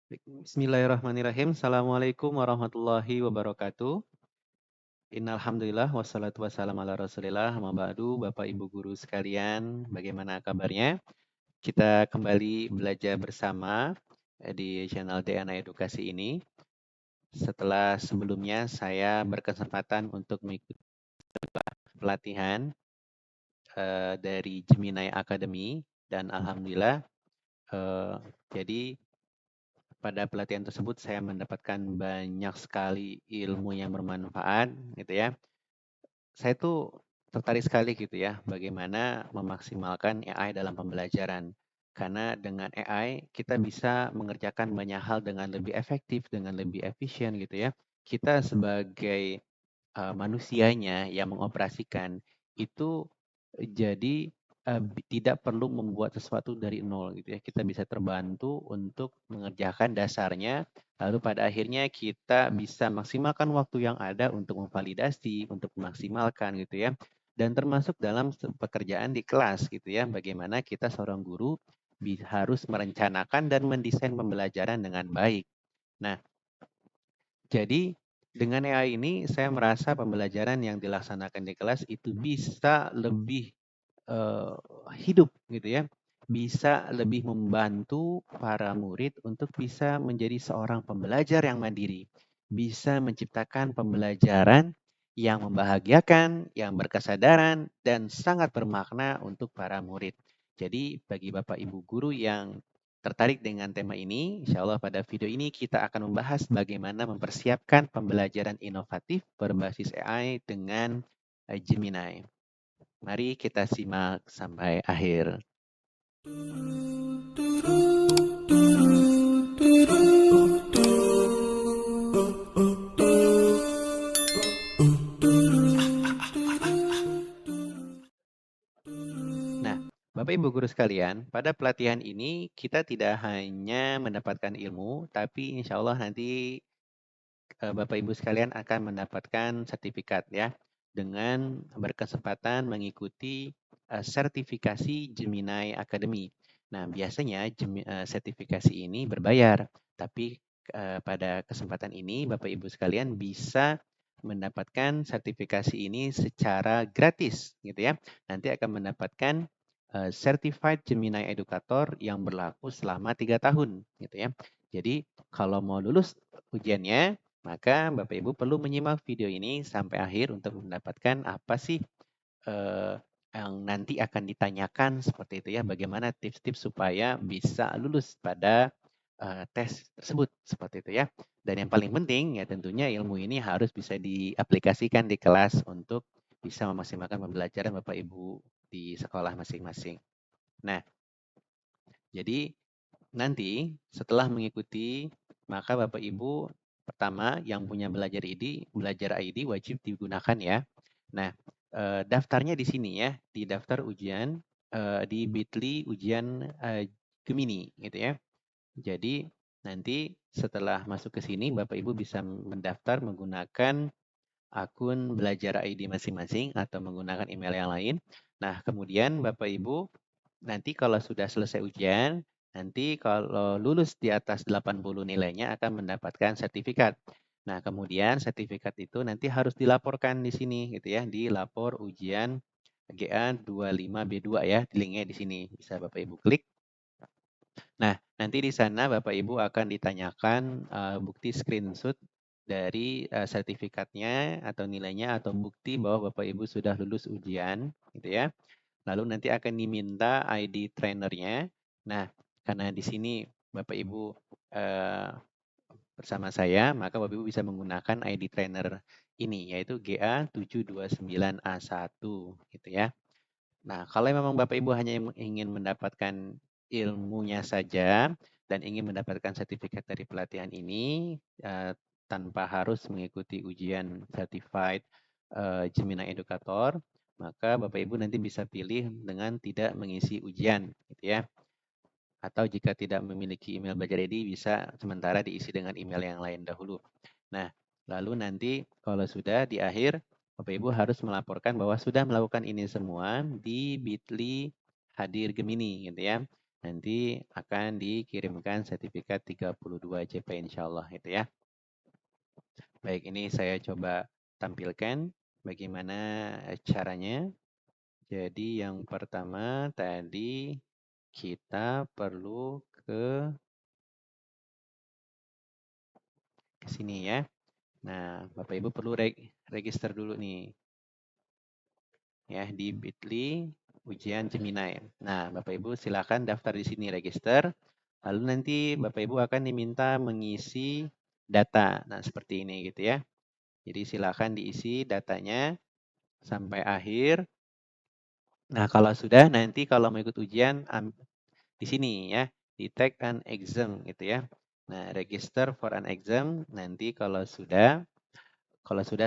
Bismillahirrahmanirrahim. Assalamualaikum warahmatullahi wabarakatuh. Innalhamdulillah wassalatu wassalamu ala rasulillah. Amma ba'du, Bapak Ibu guru sekalian, bagaimana kabarnya? Kita kembali belajar bersama di channel DNA Edukasi ini. Setelah sebelumnya saya berkesempatan untuk mengikuti pelatihan dari Gemini Academy dan alhamdulillah jadi pada pelatihan tersebut saya mendapatkan banyak sekali ilmu yang bermanfaat gitu ya. Saya tuh tertarik sekali gitu ya bagaimana memaksimalkan AI dalam pembelajaran. Karena dengan AI kita bisa mengerjakan banyak hal dengan lebih efektif, dengan lebih efisien gitu ya. Kita sebagai manusianya yang mengoperasikan itu jadi tidak perlu membuat sesuatu dari nol gitu ya. Kita bisa terbantu untuk mengerjakan dasarnya, lalu pada akhirnya kita bisa maksimalkan waktu yang ada untuk memvalidasi, untuk memaksimalkan gitu ya. Dan termasuk dalam pekerjaan di kelas gitu ya, bagaimana kita seorang guru harus merencanakan dan mendesain pembelajaran dengan baik. Nah, jadi dengan AI ini saya merasa pembelajaran yang dilaksanakan di kelas itu bisa lebih eh, hidup gitu ya, bisa lebih membantu para murid untuk bisa menjadi seorang pembelajar yang mandiri, bisa menciptakan pembelajaran yang membahagiakan, yang berkesadaran, dan sangat bermakna untuk para murid. Jadi bagi Bapak Ibu guru yang tertarik dengan tema ini, insya Allah pada video ini kita akan membahas bagaimana mempersiapkan pembelajaran inovatif berbasis AI dengan Gemini. Mari kita simak sampai akhir. Nah, Bapak Ibu guru sekalian, pada pelatihan ini kita tidak hanya mendapatkan ilmu, tapi insya Allah nanti Bapak Ibu sekalian akan mendapatkan sertifikat ya, dengan berkesempatan mengikuti sertifikasi Gemini Academy. Nah, biasanya sertifikasi ini berbayar, tapi pada kesempatan ini Bapak Ibu sekalian bisa mendapatkan sertifikasi ini secara gratis gitu ya. Nanti akan mendapatkan Certified Gemini Educator yang berlaku selama 3 tahun gitu ya. Jadi kalau mau lulus ujiannya, maka Bapak Ibu perlu menyimak video ini sampai akhir untuk mendapatkan apa sih yang nanti akan ditanyakan seperti itu ya. Bagaimana tips-tips supaya bisa lulus pada tes tersebut seperti itu ya. Dan yang paling penting ya tentunya ilmu ini harus bisa diaplikasikan di kelas untuk bisa memaksimalkan pembelajaran Bapak Ibu di sekolah masing-masing. Nah, jadi nanti setelah mengikuti, maka Bapak Ibu pertama yang punya belajar ID wajib digunakan ya. Nah, daftarnya di sini ya, di daftar ujian di Bitly ujian Gemini gitu ya. Jadi nanti setelah masuk ke sini Bapak Ibu bisa mendaftar menggunakan akun belajar ID masing-masing atau menggunakan email yang lain. Nah, kemudian Bapak Ibu nanti kalau sudah selesai ujian, nanti kalau lulus di atas 80 nilainya akan mendapatkan sertifikat. Nah, kemudian sertifikat itu nanti harus dilaporkan di sini gitu ya, di lapor ujian GA 25B2 ya, di linknya di sini. Bisa Bapak Ibu klik. Nah, nanti di sana Bapak Ibu akan ditanyakan bukti screenshot dari sertifikatnya atau nilainya atau bukti bahwa Bapak Ibu sudah lulus ujian gitu ya. Lalu nanti akan diminta ID trainernya. Nah, karena di sini Bapak Ibu bersama saya, maka Bapak Ibu bisa menggunakan ID trainer ini, yaitu GA729A1 gitu ya. Nah, kalau memang Bapak Ibu hanya ingin mendapatkan ilmunya saja dan ingin mendapatkan sertifikat dari pelatihan ini tanpa harus mengikuti ujian certified Gemini Educator, maka Bapak Ibu nanti bisa pilih dengan tidak mengisi ujian gitu ya. Atau jika tidak memiliki email belajar ID bisa sementara diisi dengan email yang lain dahulu. Nah, lalu nanti kalau sudah di akhir Bapak Ibu harus melaporkan bahwa sudah melakukan ini semua di Bitly Hadir Gemini gitu ya. nanti akan dikirimkan sertifikat 32 JP insyaallah itu ya. Baik, ini saya coba tampilkan bagaimana caranya. Jadi yang pertama tadi kita perlu ke sini ya. Nah, Bapak Ibu perlu register dulu nih ya di Bitly ujian Gemini. Nah, Bapak Ibu silakan daftar di sini register. Lalu nanti Bapak Ibu akan diminta mengisi data. Nah, seperti ini gitu ya. Jadi silakan diisi datanya sampai akhir. Nah, kalau sudah nanti kalau mau ikut ujian di sini ya, di take an exam gitu ya. Nah, register for an exam nanti kalau sudah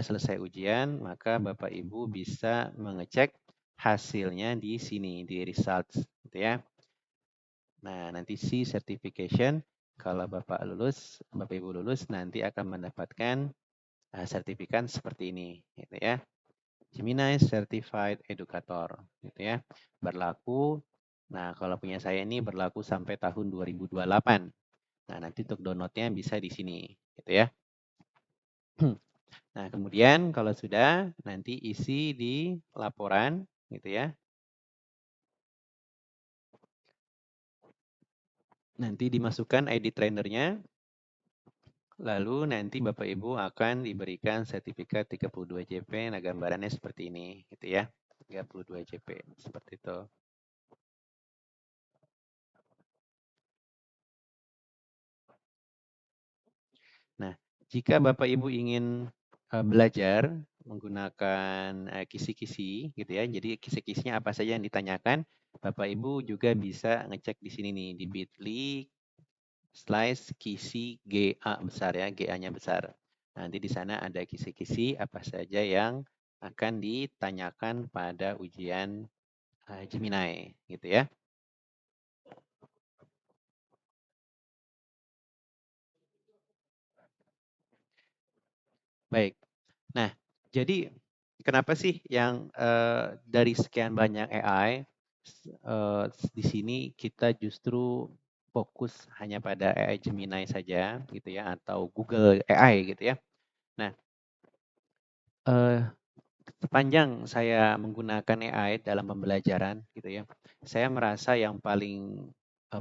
selesai ujian, maka Bapak Ibu bisa mengecek hasilnya di sini di results gitu ya. Nah, nanti si certification kalau Bapak Ibu lulus nanti akan mendapatkan sertifikat seperti ini gitu ya. Gemini Certified Educator gitu ya. Berlaku. Nah, kalau punya saya ini berlaku sampai tahun 2028. Nah, nanti untuk downloadnya bisa di sini gitu ya. Nah, kemudian kalau sudah nanti isi di laporan gitu ya. Nanti dimasukkan ID trainernya. Lalu nanti Bapak Ibu akan diberikan sertifikat 32 JP. Nah, gambarannya seperti ini gitu ya. 32 JP seperti itu. Nah, jika Bapak Ibu ingin belajar menggunakan kisi-kisi gitu ya. Jadi kisi-kisinya apa saja yang ditanyakan, Bapak Ibu juga bisa ngecek di sini nih di Bitly slice kisi GA besar ya, GA-nya besar. Nanti di sana ada kisi-kisi apa saja yang akan ditanyakan pada ujian Gemini gitu ya. Baik. Nah, jadi kenapa sih yang dari sekian banyak AI di sini kita justru fokus hanya pada AI Gemini saja gitu ya atau Google AI gitu ya. Nah, eh, sepanjang saya menggunakan AI dalam pembelajaran gitu ya, saya merasa yang paling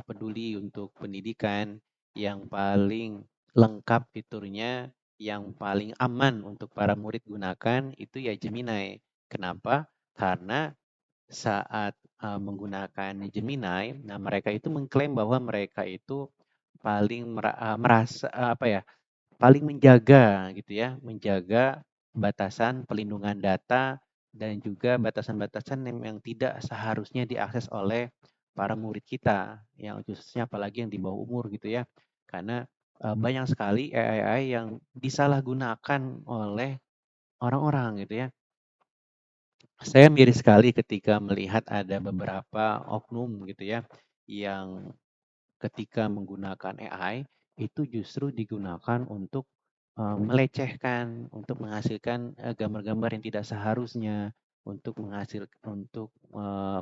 peduli untuk pendidikan, yang paling lengkap fiturnya, yang paling aman untuk para murid gunakan itu ya Gemini. Kenapa? Karena saat menggunakan Gemini, nah mereka itu mengklaim bahwa mereka itu paling merasa apa ya, paling menjaga gitu ya, menjaga batasan pelindungan data dan juga batasan-batasan yang tidak seharusnya diakses oleh para murid kita, yang khususnya apalagi yang di bawah umur gitu ya. Karena banyak sekali AI yang disalahgunakan oleh orang-orang gitu ya. Saya miris sekali ketika melihat ada beberapa oknum gitu ya yang ketika menggunakan AI itu justru digunakan untuk melecehkan, untuk menghasilkan gambar-gambar yang tidak seharusnya, untuk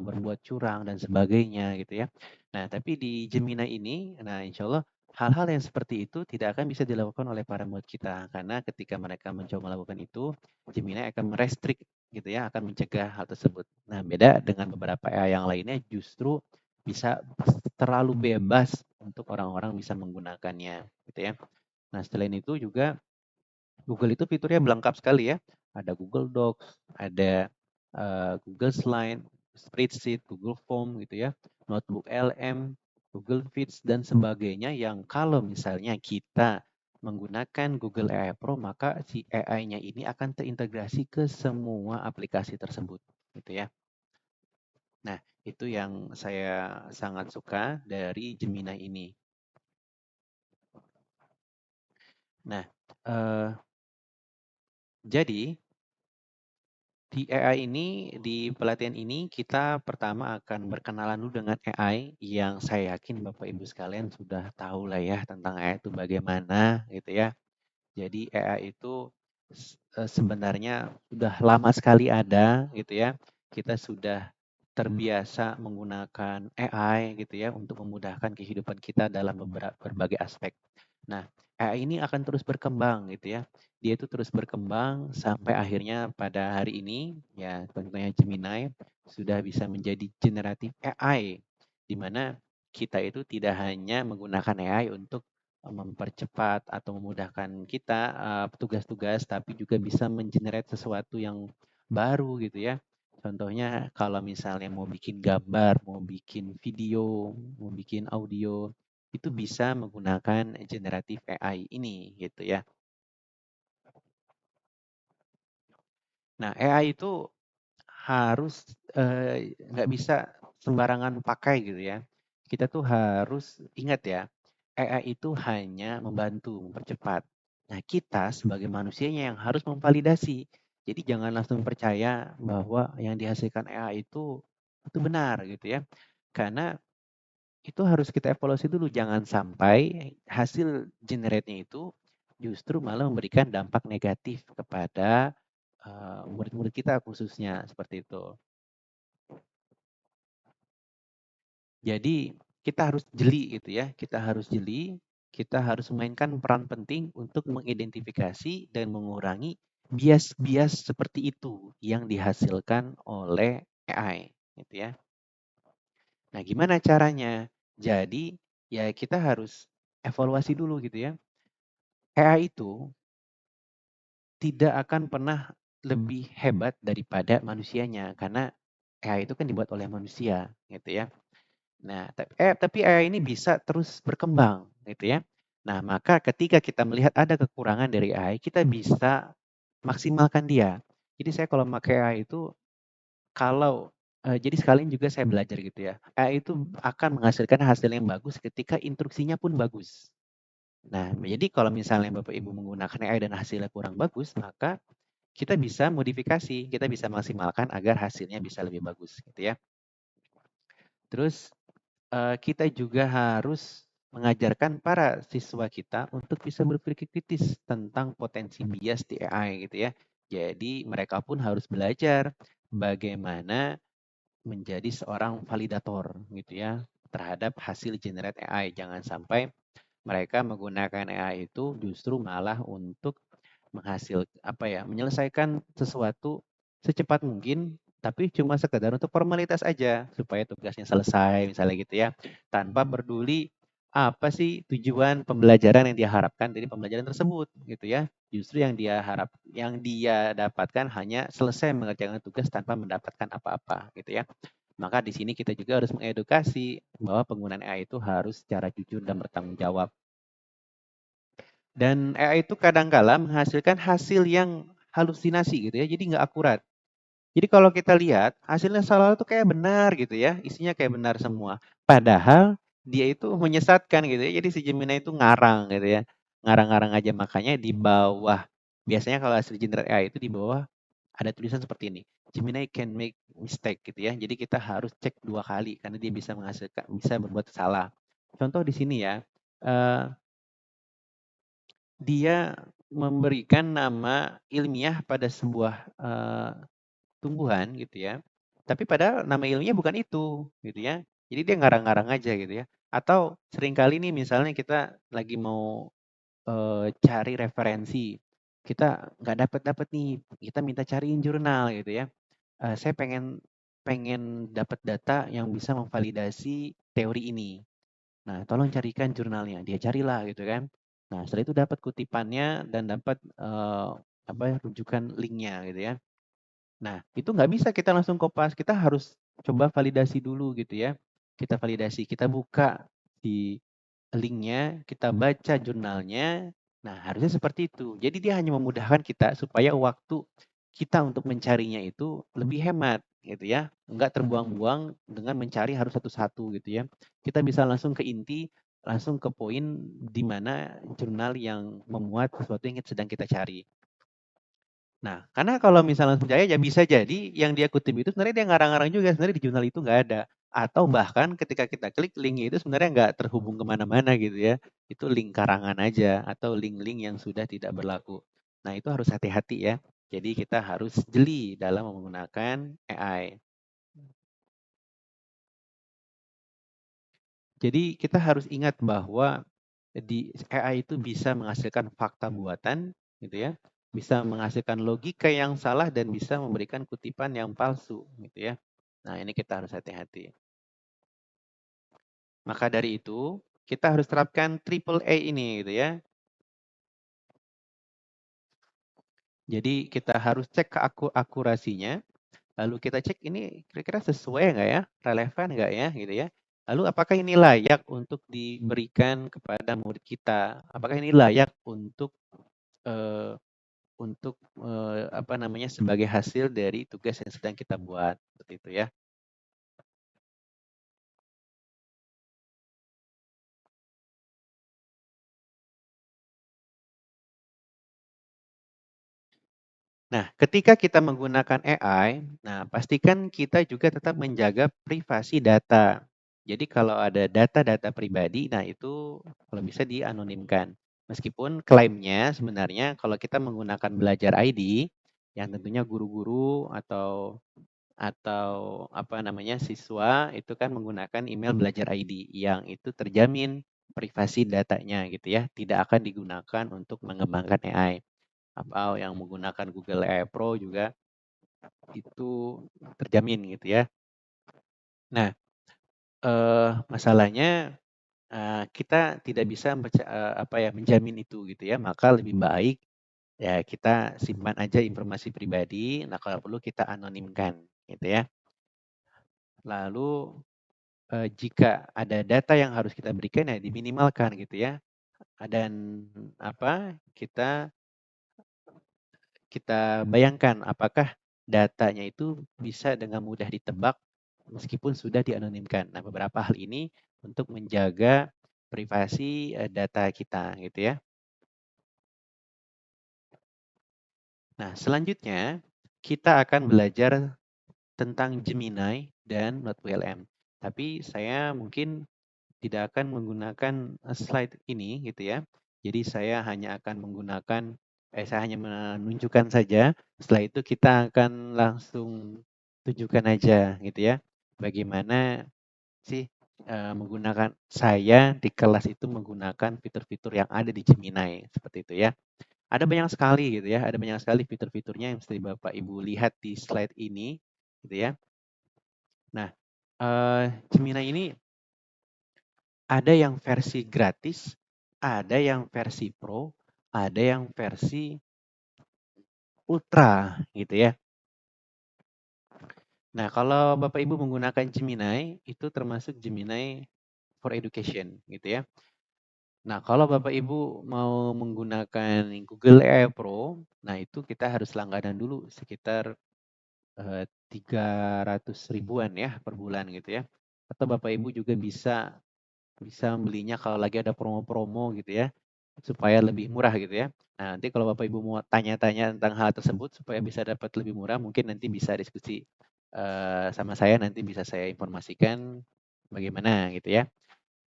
berbuat curang dan sebagainya gitu ya. Nah, tapi di Gemini ini, nah insya Allah hal-hal yang seperti itu tidak akan bisa dilakukan oleh para murid kita karena ketika mereka mencoba melakukan itu, Gemini akan merestrik gitu ya, akan mencegah hal tersebut. Nah, beda dengan beberapa AI yang lainnya justru bisa terlalu bebas untuk orang-orang bisa menggunakannya gitu ya. Nah, selain itu juga Google itu fiturnya lengkap sekali ya. Ada Google Docs, ada Google Slide, Spreadsheet, Google Form gitu ya, Notebook LM, Google Sheets dan sebagainya yang kalau misalnya kita menggunakan Google AI Pro maka si AI-nya ini akan terintegrasi ke semua aplikasi tersebut gitu ya. Nah, itu yang saya sangat suka dari Gemini ini. Nah, eh, jadi di AI ini, di pelatihan ini kita pertama akan berkenalan dulu dengan AI yang saya yakin Bapak Ibu sekalian sudah tahu lah ya tentang AI itu bagaimana gitu ya. Jadi AI itu sebenarnya sudah lama sekali ada gitu ya. Kita sudah terbiasa menggunakan AI gitu ya untuk memudahkan kehidupan kita dalam berbagai aspek. Nah, AI ini akan terus berkembang gitu ya. Dia itu terus berkembang sampai akhirnya pada hari ini ya contohnya Gemini sudah bisa menjadi generatif AI di mana kita itu tidak hanya menggunakan AI untuk mempercepat atau memudahkan kita tugas-tugas tapi juga bisa mengenerate sesuatu yang baru gitu ya. Contohnya kalau misalnya mau bikin gambar, mau bikin video, mau bikin audio, itu bisa menggunakan generatif AI ini gitu ya. Nah, AI itu harus nggak bisa sembarangan pakai gitu ya. Kita tuh harus ingat ya, AI itu hanya membantu, mempercepat. Nah, kita sebagai manusianya yang harus memvalidasi. Jadi jangan langsung percaya bahwa yang dihasilkan AI itu benar gitu ya. Karena itu harus kita evaluasi dulu, jangan sampai hasil generate-nya itu justru malah memberikan dampak negatif kepada murid-murid kita khususnya seperti itu. Jadi kita harus jeli gitu ya, kita harus jeli, kita harus memainkan peran penting untuk mengidentifikasi dan mengurangi bias-bias seperti itu yang dihasilkan oleh AI gitu ya. Nah, gimana caranya? Jadi ya kita harus evaluasi dulu gitu ya. AI itu tidak akan pernah lebih hebat daripada manusianya karena AI itu kan dibuat oleh manusia gitu ya. Nah, tapi AI ini bisa terus berkembang gitu ya. Nah, maka ketika kita melihat ada kekurangan dari AI, kita bisa maksimalkan dia. Jadi saya kalau pakai AI itu kalau jadi sekalian juga saya belajar gitu ya. AI itu akan menghasilkan hasil yang bagus ketika instruksinya pun bagus. Nah, jadi kalau misalnya Bapak Ibu menggunakan AI dan hasilnya kurang bagus, maka kita bisa modifikasi, kita bisa maksimalkan agar hasilnya bisa lebih bagus gitu ya. Terus kita juga harus mengajarkan para siswa kita untuk bisa berpikir kritis tentang potensi bias di AI gitu ya. Jadi mereka pun harus belajar bagaimana menjadi seorang validator gitu ya terhadap hasil generate AI. Jangan sampai mereka menggunakan AI itu justru malah untuk menyelesaikan sesuatu secepat mungkin, tapi cuma sekedar untuk formalitas aja supaya tugasnya selesai misalnya gitu ya, tanpa peduli apa sih tujuan pembelajaran yang dia harapkan dari pembelajaran tersebut gitu ya. Justru yang dia dapatkan hanya selesai mengerjakan tugas tanpa mendapatkan apa-apa gitu ya. Maka di sini kita juga harus mengedukasi bahwa penggunaan AI itu harus secara jujur dan bertanggung jawab. Dan AI itu kadangkala menghasilkan hasil yang halusinasi gitu ya, jadi nggak akurat. Jadi kalau kita lihat hasilnya salah itu kayak benar gitu ya, isinya kayak benar semua. Padahal dia itu menyesatkan gitu ya. Jadi si Gemini itu ngarang gitu ya. Ngarang-ngarang aja makanya di bawah biasanya kalau hasil generate AI itu di bawah ada tulisan seperti ini. Gemini can make mistake gitu ya. Jadi kita harus cek 2 kali karena dia bisa berbuat salah. Contoh di sini ya. eh, Dia memberikan nama ilmiah pada sebuah tumbuhan gitu ya. Tapi padahal nama ilmiahnya bukan itu gitu ya. Jadi dia ngarang-ngarang aja gitu ya. Atau seringkali nih misalnya kita lagi mau cari referensi, kita nggak dapat-dapat nih, kita minta cariin jurnal gitu ya. Saya pengen pengen dapat data yang bisa memvalidasi teori ini. Nah, tolong carikan jurnalnya. Dia carilah gitu kan. Nah, setelah itu dapat kutipannya dan dapat rujukan linknya gitu ya. Nah, itu nggak bisa kita langsung kopas. Kita harus coba validasi dulu gitu ya. Kita validasi, kita buka di linknya, kita baca jurnalnya. Nah, harusnya seperti itu. Jadi dia hanya memudahkan kita supaya waktu kita untuk mencarinya itu lebih hemat gitu ya. Enggak terbuang-buang dengan mencari harus satu-satu gitu ya. Kita bisa langsung ke inti, langsung ke poin di mana jurnal yang memuat sesuatu yang sedang kita cari. Nah, karena kalau misalnya langsung percaya ya bisa jadi yang dia kutip itu sebenarnya dia ngarang-ngarang juga, sebenarnya di jurnal itu nggak ada. Atau bahkan ketika kita klik linknya itu sebenarnya nggak terhubung kemana-mana gitu ya. Itu link karangan aja atau link-link yang sudah tidak berlaku. Nah, itu harus hati-hati ya. Jadi kita harus jeli dalam menggunakan AI. Jadi kita harus ingat bahwa di AI itu bisa menghasilkan fakta buatan, gitu ya, bisa menghasilkan logika yang salah dan bisa memberikan kutipan yang palsu, gitu ya. Nah, ini kita harus hati-hati. Maka dari itu, kita harus terapkan triple A ini, gitu ya. Jadi kita harus cek ke akurasinya, lalu kita cek ini kira-kira sesuai nggak ya, relevan nggak ya, gitu ya. Lalu apakah ini layak untuk diberikan kepada murid kita? Apakah ini layak eh, apa namanya sebagai hasil dari tugas yang sedang kita buat, seperti itu ya. Nah, ketika kita menggunakan AI, nah pastikan kita juga tetap menjaga privasi data. Jadi kalau ada data-data pribadi, nah itu kalau bisa dianonimkan. Meskipun klaimnya sebenarnya kalau kita menggunakan belajar ID, yang tentunya guru-guru atau apa namanya siswa itu kan menggunakan email belajar ID yang itu terjamin privasi datanya gitu ya, tidak akan digunakan untuk mengembangkan AI. Atau yang menggunakan Google AI Pro juga itu terjamin gitu ya. Nah, masalahnya kita tidak bisa apa ya menjamin itu gitu ya. Maka lebih baik ya kita simpan aja informasi pribadi. Nah, kalau perlu kita anonimkan gitu ya. Lalu jika ada data yang harus kita berikan ya diminimalkan gitu ya. Dan apa kita kita bayangkan apakah datanya itu bisa dengan mudah ditebak meskipun sudah dianonimkan. Nah, beberapa hal ini untuk menjaga privasi data kita gitu ya. Nah, selanjutnya kita akan belajar tentang Gemini dan NotWLM. Tapi saya mungkin tidak akan menggunakan slide ini gitu ya. Jadi saya hanya akan menggunakan saya hanya menunjukkan saja. Setelah itu kita akan langsung tunjukkan aja gitu ya. Bagaimana sih menggunakan saya di kelas itu menggunakan fitur-fitur yang ada di Gemini seperti itu ya. Ada banyak sekali gitu ya, ada banyak sekali fitur-fiturnya yang mesti Bapak Ibu lihat di slide ini gitu ya. Nah, Gemini ini ada yang versi gratis, ada yang versi Pro, ada yang versi Ultra gitu ya. Nah, kalau Bapak Ibu menggunakan Gemini, itu termasuk Gemini for Education gitu ya. Nah, kalau Bapak Ibu mau menggunakan Google AI Pro, nah itu kita harus langganan dulu sekitar 300 ribuan ya per bulan gitu ya. Atau Bapak Ibu juga bisa bisa membelinya kalau lagi ada promo-promo gitu ya, supaya lebih murah gitu ya. Nah, nanti kalau Bapak Ibu mau tanya-tanya tentang hal tersebut supaya bisa dapat lebih murah, mungkin nanti bisa diskusi sama saya, nanti bisa saya informasikan bagaimana gitu ya.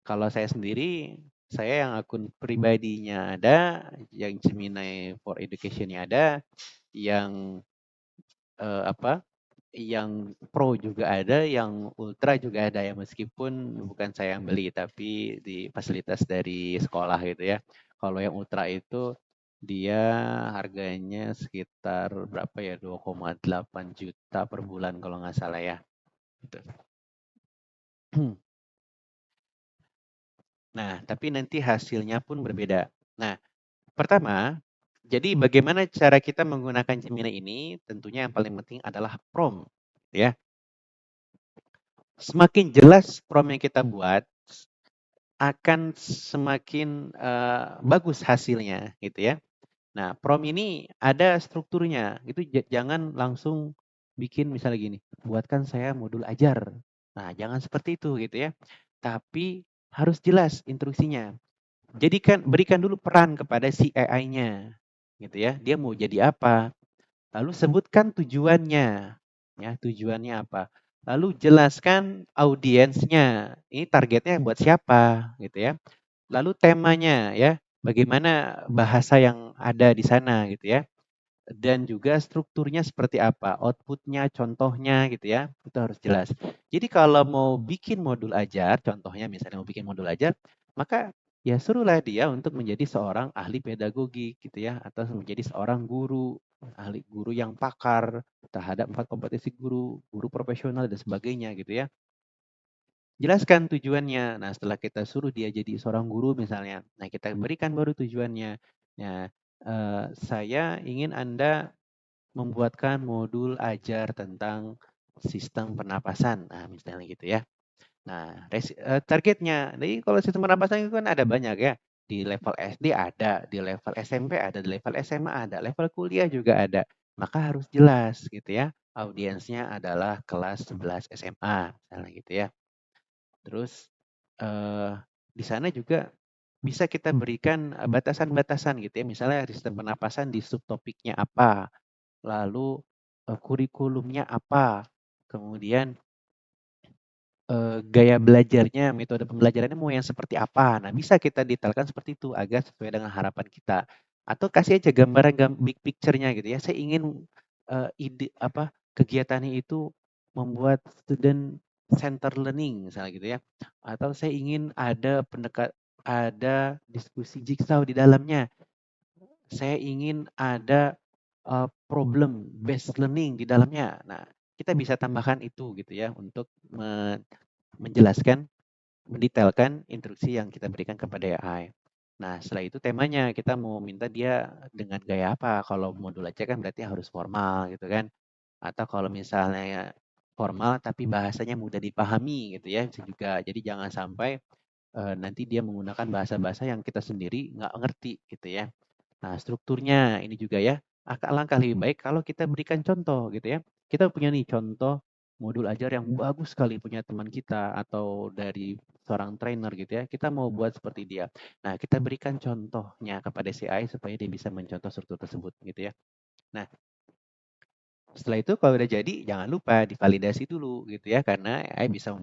Kalau saya sendiri, saya yang akun pribadinya ada, yang Gemini for Education-nya ada, yang apa yang Pro juga ada, yang Ultra juga ada ya, meskipun bukan saya yang beli, tapi di fasilitas dari sekolah gitu ya. Kalau yang Ultra itu dia harganya sekitar berapa ya, 2,8 juta per bulan kalau nggak salah ya. Gitu. Nah, tapi nanti hasilnya pun berbeda. Nah, pertama, jadi bagaimana cara kita menggunakan Gemini ini? Tentunya yang paling penting adalah prompt, ya. Semakin jelas prompt yang kita buat, akan semakin bagus hasilnya gitu ya. Nah, prompt ini ada strukturnya. Itu jangan langsung bikin misalnya gini, buatkan saya modul ajar. Nah, jangan seperti itu gitu ya. Tapi harus jelas instruksinya. Berikan dulu peran kepada si AI-nya. Gitu ya. Dia mau jadi apa? Lalu sebutkan tujuannya. Ya, tujuannya apa? Lalu jelaskan audiensnya. Ini targetnya buat siapa, gitu ya. Lalu temanya ya, bagaimana bahasa yang ada di sana gitu ya. dan juga strukturnya seperti apa, outputnya, contohnya gitu ya, itu harus jelas. Jadi kalau mau bikin modul ajar, contohnya misalnya mau bikin modul ajar, maka ya suruhlah dia untuk menjadi seorang ahli pedagogi gitu ya, atau menjadi seorang guru, ahli guru yang pakar terhadap 4 kompetensi guru, guru profesional dan sebagainya gitu ya. Jelaskan tujuannya. Nah, setelah kita suruh dia jadi seorang guru misalnya, nah kita berikan baru tujuannya. Nah, saya ingin Anda membuatkan modul ajar tentang sistem pernapasan. Nah, misalnya gitu ya. Nah, targetnya. Jadi kalau sistem pernapasan itu kan ada banyak ya. Di level SD ada, di level SMP ada, di level SMA ada, level kuliah juga ada. Maka harus jelas gitu ya. Audiensnya adalah kelas 11 SMA, misalnya gitu ya. Terus di sana juga bisa kita berikan batasan-batasan gitu ya. Misalnya sistem pernapasan di subtopiknya apa, lalu kurikulumnya apa, kemudian gaya belajarnya, metode pembelajarannya mau yang seperti apa. Nah, bisa kita detailkan seperti itu agar sesuai dengan harapan kita. Atau kasih aja gambaran big picture-nya gitu ya. Saya ingin ide apa kegiatannya itu membuat student center learning misalnya gitu ya. Atau saya ingin ada diskusi jigsaw di dalamnya. Saya ingin ada problem based learning di dalamnya. Nah, kita bisa tambahkan itu gitu ya untuk menjelaskan, mendetailkan instruksi yang kita berikan kepada AI. Nah, setelah itu temanya kita mau minta dia dengan gaya apa. Kalau modul aja kan berarti harus formal gitu kan. Atau kalau misalnya formal tapi bahasanya mudah dipahami gitu ya, bisa juga. Jadi jangan sampai nanti dia menggunakan bahasa-bahasa yang kita sendiri nggak ngerti gitu ya. Nah, strukturnya ini juga ya, alangkah lebih baik kalau kita berikan contoh gitu ya. Kita punya nih contoh modul ajar yang bagus sekali punya teman kita atau dari seorang trainer gitu ya. Kita mau buat seperti dia. Nah, kita berikan contohnya kepada si AI supaya dia bisa mencontoh struktur tersebut gitu ya. Nah, setelah itu kalau udah jadi jangan lupa divalidasi dulu gitu ya karena AI bisa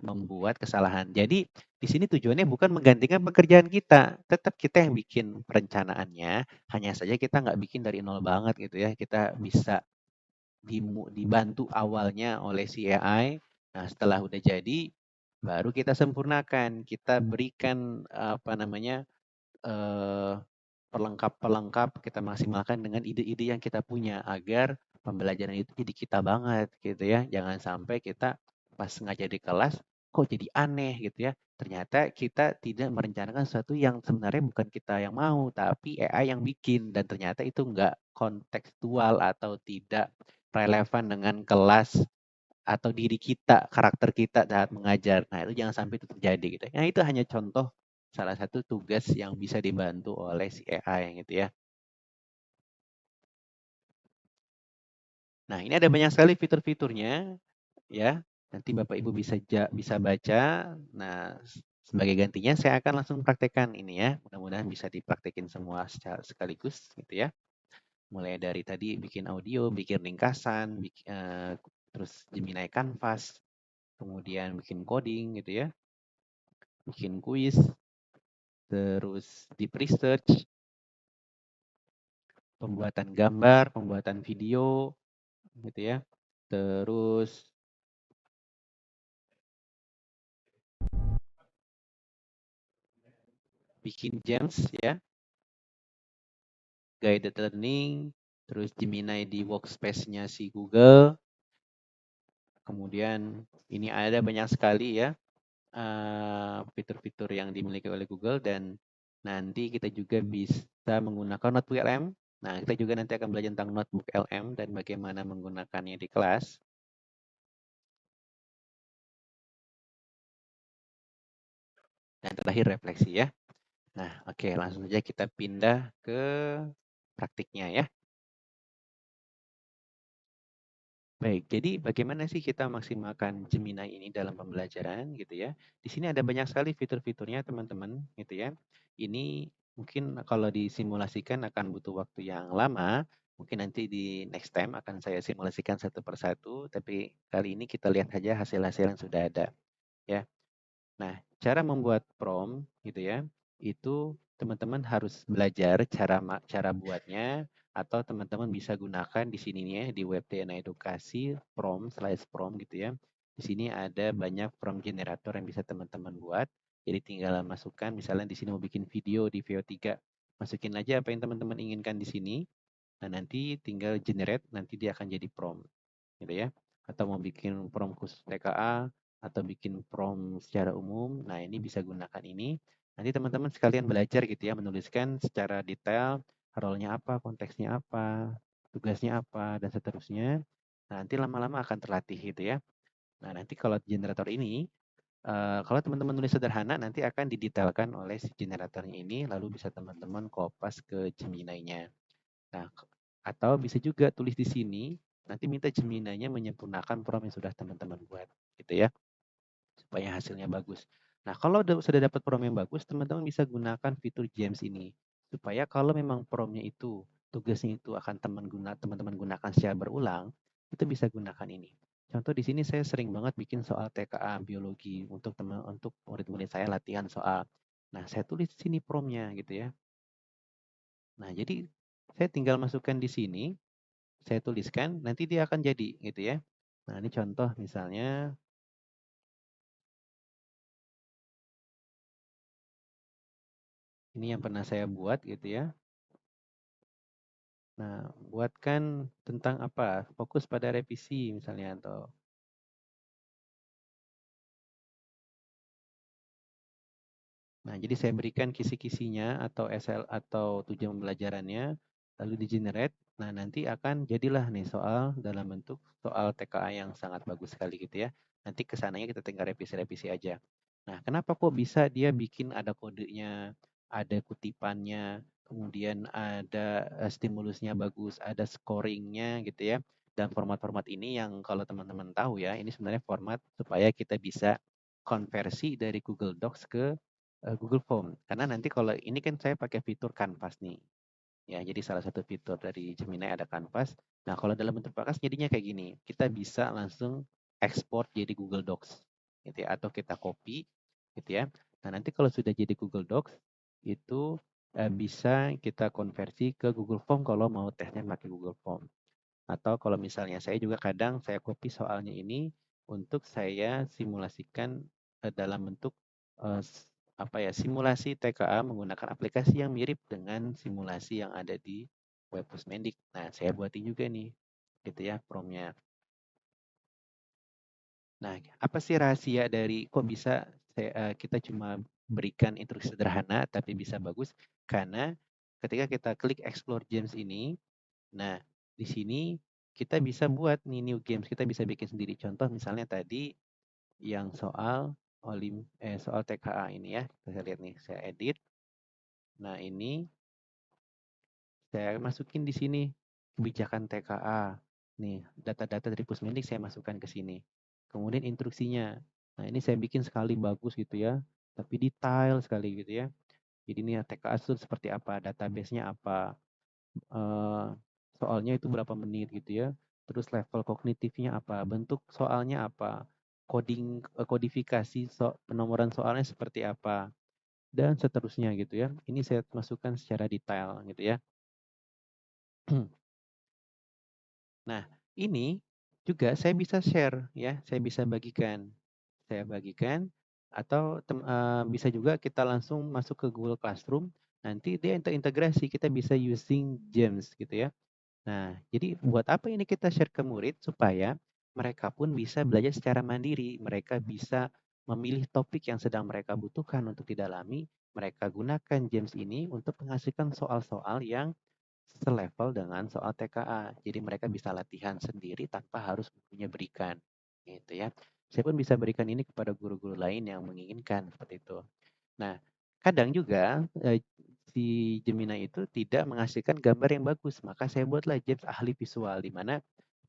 membuat kesalahan. Jadi di sini tujuannya bukan menggantikan pekerjaan kita, tetap kita yang bikin perencanaannya, hanya saja kita nggak bikin dari nol banget gitu ya. Kita bisa dibantu awalnya oleh si AI. Nah, setelah udah jadi baru kita sempurnakan, kita berikan apa namanya eh, pelengkap-pelengkap kita maksimalkan dengan ide-ide yang kita punya agar pembelajaran itu jadi kita banget gitu ya. Jangan sampai kita pas ngajar di kelas kok jadi aneh gitu ya. Ternyata kita tidak merencanakan sesuatu yang sebenarnya bukan kita yang mau, tapi AI yang bikin dan ternyata itu enggak kontekstual atau tidak relevan dengan kelas atau diri kita, karakter kita saat mengajar. Nah, itu jangan sampai itu terjadi gitu. Nah, itu hanya contoh salah satu tugas yang bisa dibantu oleh si AI gitu ya. Nah, ini ada banyak sekali fitur-fiturnya ya. Nanti Bapak Ibu bisa baca. Nah, sebagai gantinya saya akan langsung praktekkan ini ya. Mudah-mudahan bisa dipraktekin semua secara sekaligus gitu ya. Mulai dari tadi bikin audio, bikin ringkasan, terus Gemini Canvas, kemudian bikin coding gitu ya, bikin kuis, terus deep research, pembuatan gambar, pembuatan video, gitu ya. Terus bikin games ya, guided learning, terus Gemini di workspace-nya si Google. Kemudian ini ada banyak sekali ya fitur-fitur yang dimiliki oleh Google dan nanti kita juga bisa menggunakan Notebook LM. Nah, kita juga nanti akan belajar tentang Notebook LM dan bagaimana menggunakannya di kelas. Dan terakhir refleksi ya. Nah, oke, langsung saja kita pindah ke praktiknya ya. Baik, jadi bagaimana sih kita maksimalkan Gemini ini dalam pembelajaran gitu ya. Di sini ada banyak sekali fitur-fiturnya teman-teman gitu ya. Ini mungkin kalau disimulasikan akan butuh waktu yang lama. Mungkin nanti di next time akan saya simulasikan satu persatu. Tapi kali ini kita lihat saja hasil-hasil yang sudah ada ya. Nah, cara membuat prompt gitu ya, itu teman-teman harus belajar cara buatnya atau teman-teman bisa gunakan di sini nih ya, di web DNA Edukasi, /prom gitu ya. Di sini ada banyak prompt generator yang bisa teman-teman buat. Jadi tinggal masukkan, misalnya di sini mau bikin video di VO3, masukin aja apa yang teman-teman inginkan di sini. Nah, nanti tinggal generate, nanti dia akan jadi prompt, gitu ya. Atau mau bikin prompt khusus TKA, atau bikin prompt secara umum, nah ini bisa gunakan ini. Nanti teman-teman sekalian belajar gitu ya, menuliskan secara detail, role-nya apa, konteksnya apa, tugasnya apa, dan seterusnya. Nah, nanti lama-lama akan terlatih gitu ya. Nah, nanti kalau generator ini, kalau teman-teman nulis sederhana, nanti akan didetailkan oleh si generatornya ini, lalu bisa teman-teman kopas ke Gemini-nya. Nah, atau bisa juga tulis di sini, nanti minta Gemini-nya menyempurnakan prompt yang sudah teman-teman buat, gitu ya, supaya hasilnya bagus. Nah, kalau sudah dapat prompt yang bagus, teman-teman bisa gunakan fitur James ini, supaya kalau memang prompt-nya itu, tugasnya itu akan teman-teman gunakan secara berulang, itu bisa gunakan ini. Contoh di sini saya sering banget bikin soal TKA biologi untuk murid-murid saya latihan soal. Nah, saya tulis di sini prompt-nya gitu ya. Nah, jadi saya tinggal masukkan di sini, saya tuliskan, nanti dia akan jadi gitu ya. Nah, ini contoh misalnya, ini yang pernah saya buat gitu ya. Nah, buatkan tentang apa? Fokus pada revisi misalnya, atau nah, jadi saya berikan kisi-kisinya atau SL atau tujuan pembelajarannya, lalu di-generate. Nah, nanti akan jadilah nih soal dalam bentuk soal TKA yang sangat bagus sekali gitu ya. Nanti kesananya kita tinggal revisi-revisi aja. Nah, kenapa kok bisa dia bikin ada kodenya, ada kutipannya, kemudian ada stimulusnya bagus, ada scoringnya gitu ya. Dan format-format ini yang kalau teman-teman tahu ya, ini sebenarnya format supaya kita bisa konversi dari Google Docs ke Google Form. Karena nanti kalau ini kan saya pakai fitur Canvas nih. Ya, jadi salah satu fitur dari Gemini ada Canvas. Nah, kalau dalam bentuk podcast jadinya kayak gini. Kita bisa langsung ekspor jadi Google Docs gitu ya, atau kita copy gitu ya. Nah, nanti kalau sudah jadi Google Docs itu bisa kita konversi ke Google Form kalau mau tesnya pakai Google Form. Atau kalau misalnya saya juga kadang saya copy soalnya ini untuk saya simulasikan dalam bentuk eh, apa ya, simulasi TKA menggunakan aplikasi yang mirip dengan simulasi yang ada di web Pusmendik. Nah, saya buatin juga nih, gitu ya, promnya. Nah, apa sih rahasia dari kok bisa kita cuma berikan instruksi sederhana tapi bisa bagus? Karena ketika kita klik Explore Games ini, nah, di sini kita bisa buat nih new games, kita bisa bikin sendiri. Contoh misalnya tadi yang soal TKA ini ya. Kita lihat nih, saya edit. Nah, ini saya masukin di sini kebijakan TKA. Nih, data-data dari Pusmendik saya masukkan ke sini. Kemudian instruksinya. Nah, ini saya bikin sekali bagus gitu ya, tapi detail sekali gitu ya. Jadi ini TKA itu seperti apa, database-nya apa, eh, soalnya itu berapa menit gitu ya. Terus level kognitifnya apa, bentuk soalnya apa, kodifikasi penomoran soalnya seperti apa, dan seterusnya gitu ya. Ini saya masukkan secara detail gitu ya. Nah, ini juga saya bisa share ya, saya bisa bagikan. Saya bagikan atau bisa juga kita langsung masuk ke Google Classroom, nanti dia integrasi, kita bisa using James gitu ya. Nah, jadi buat apa ini kita share ke murid supaya mereka pun bisa belajar secara mandiri, mereka bisa memilih topik yang sedang mereka butuhkan untuk didalami, mereka gunakan James ini untuk menghasilkan soal-soal yang selevel dengan soal TKA. Jadi mereka bisa latihan sendiri tanpa harus gurunya berikan. Gitu ya. Saya pun bisa berikan ini kepada guru-guru lain yang menginginkan seperti itu. Nah, kadang juga si Gemini itu tidak menghasilkan gambar yang bagus, maka saya buatlah James ahli visual di mana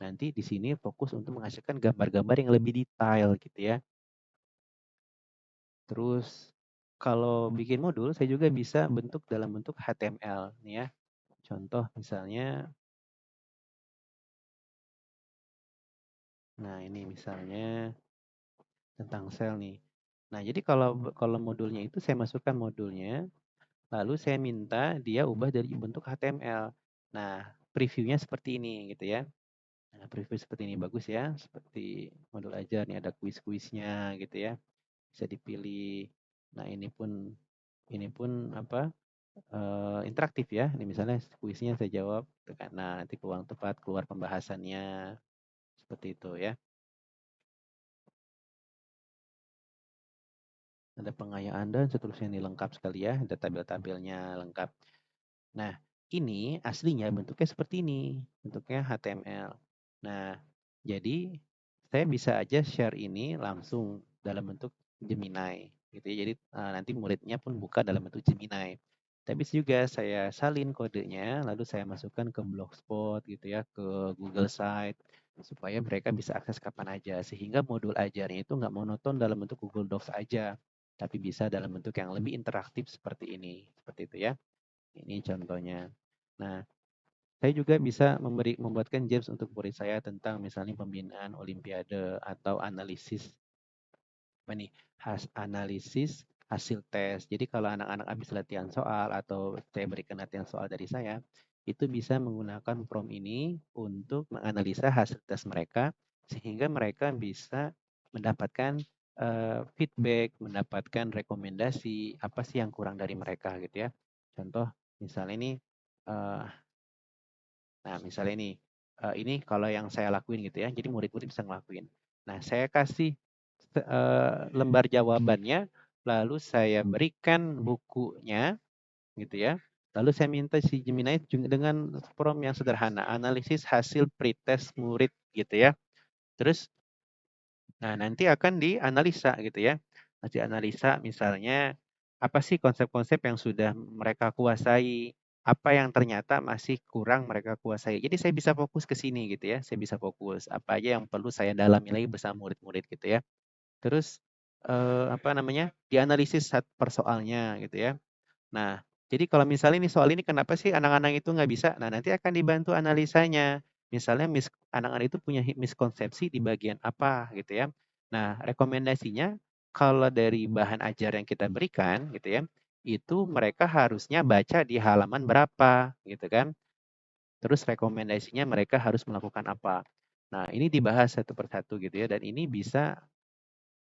nanti di sini fokus untuk menghasilkan gambar-gambar yang lebih detail gitu ya. Terus kalau bikin modul saya juga bisa bentuk dalam bentuk HTML nih ya. Contoh misalnya, nah ini misalnya tentang sel nih. Nah, jadi kalau modulnya itu saya masukkan modulnya, lalu saya minta dia ubah dari bentuk HTML. Nah, previewnya seperti ini gitu ya. Nah, preview seperti ini bagus ya, seperti modul ajar nih ada kuis-kuisnya gitu ya. Bisa dipilih. Nah, ini pun apa? Interaktif ya. Ini misalnya kuisnya saya jawab, tekan. Nah, nanti peluang tepat keluar pembahasannya seperti itu ya. Ada pengayaan dan seterusnya ini lengkap sekali ya, ada tabel-tabelnya lengkap. Nah, ini aslinya bentuknya seperti ini, bentuknya HTML. Nah, jadi saya bisa aja share ini langsung dalam bentuk Gemini, gitu ya. Jadi nanti muridnya pun buka dalam bentuk Gemini. Tapi juga saya salin kodenya, lalu saya masukkan ke Blogspot gitu ya, ke Google Site, supaya mereka bisa akses kapan aja. Sehingga modul ajarnya itu nggak monoton dalam bentuk Google Docs aja, tapi bisa dalam bentuk yang lebih interaktif seperti ini. Seperti itu ya. Ini contohnya. Nah, saya juga bisa membuatkan games untuk murid saya tentang misalnya pembinaan olimpiade atau analisis apa nih? Analisis hasil tes. Jadi kalau anak-anak habis latihan soal atau saya berikan latihan soal dari saya, itu bisa menggunakan prompt ini untuk menganalisa hasil tes mereka sehingga mereka bisa mendapatkan feedback, mendapatkan rekomendasi apa sih yang kurang dari mereka gitu ya. Contoh misalnya ini eh, nah, misalnya ini kalau yang saya lakuin gitu ya, jadi murid-murid bisa ngelakuin. Nah, saya kasih lembar jawabannya, lalu saya berikan bukunya gitu ya. Lalu saya minta si Gemini dengan prompt yang sederhana, analisis hasil pretest murid gitu ya. Terus, nah nanti akan dianalisa gitu ya. Nanti analisa misalnya apa sih konsep-konsep yang sudah mereka kuasai, apa yang ternyata masih kurang mereka kuasai. Jadi saya bisa fokus ke sini gitu ya. Saya bisa fokus apa aja yang perlu saya dalami lagi bersama murid-murid gitu ya. Terus apa namanya? Dianalisis per soalnya gitu ya. Nah, jadi kalau misalnya ini soal ini kenapa sih anak-anak itu nggak bisa? Nah, nanti akan dibantu analisanya. Misalnya anak-anak itu punya miskonsepsi di bagian apa gitu ya. Nah, rekomendasinya kalau dari bahan ajar yang kita berikan gitu ya, itu mereka harusnya baca di halaman berapa gitu kan. Terus rekomendasinya mereka harus melakukan apa. Nah, ini dibahas satu persatu gitu ya, dan ini bisa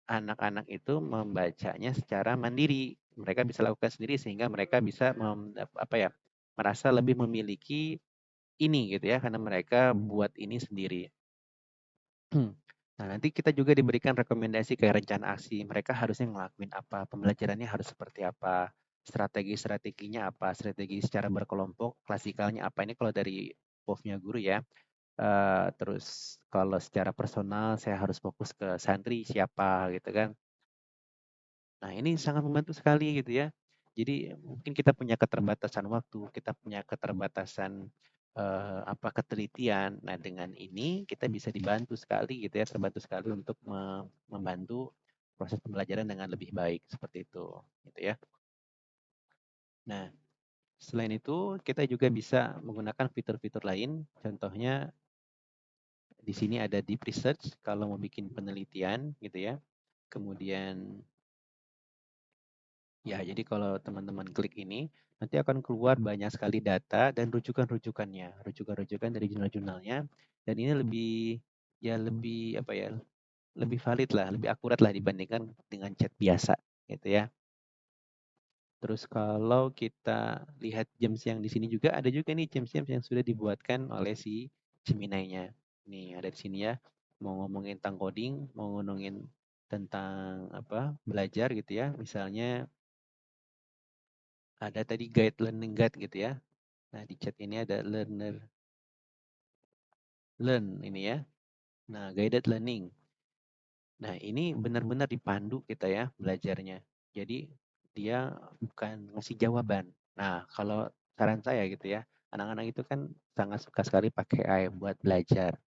anak-anak itu membacanya secara mandiri. Mereka bisa lakukan sendiri sehingga mereka bisa apa ya, merasa lebih memiliki ini gitu ya, karena mereka buat ini sendiri. Nah, nanti kita juga diberikan rekomendasi kayak rencana aksi. Mereka harusnya ngelakuin apa, pembelajarannya harus seperti apa, strategi-strateginya apa, strategi secara berkelompok, klasikalnya apa. Ini kalau dari POV-nya guru ya. Terus kalau secara personal saya harus fokus ke santri siapa gitu kan. Nah, ini sangat membantu sekali gitu ya. Jadi mungkin kita punya keterbatasan waktu, kita punya keterbatasan apa ketelitian. Nah, dengan ini kita bisa dibantu sekali gitu ya, terbantu sekali untuk membantu proses pembelajaran dengan lebih baik seperti itu, gitu ya. Nah, selain itu kita juga bisa menggunakan fitur-fitur lain. Contohnya di sini ada deep research kalau mau bikin penelitian gitu ya. Kemudian ya, jadi kalau teman-teman klik ini, nanti akan keluar banyak sekali data dan rujukan-rujukannya, rujukan-rujukan dari jurnal-jurnalnya, dan ini lebih, ya lebih apa ya, lebih valid lah, lebih akurat lah dibandingkan dengan chat biasa, gitu ya. Terus kalau kita lihat James yang di sini juga ada juga nih James-James yang sudah dibuatkan oleh si Gemini-nya. Nih ada di sini ya, mau ngomongin tentang coding, mau ngomongin tentang apa belajar gitu ya, misalnya ada tadi guide learning guide gitu ya. Nah, di chat ini ada learn ini ya. Nah, guided learning. Nah, ini benar-benar dipandu kita ya belajarnya. Jadi dia bukan ngasih jawaban. Nah, kalau saran saya gitu ya, anak-anak itu kan sangat suka sekali pakai AI buat belajar.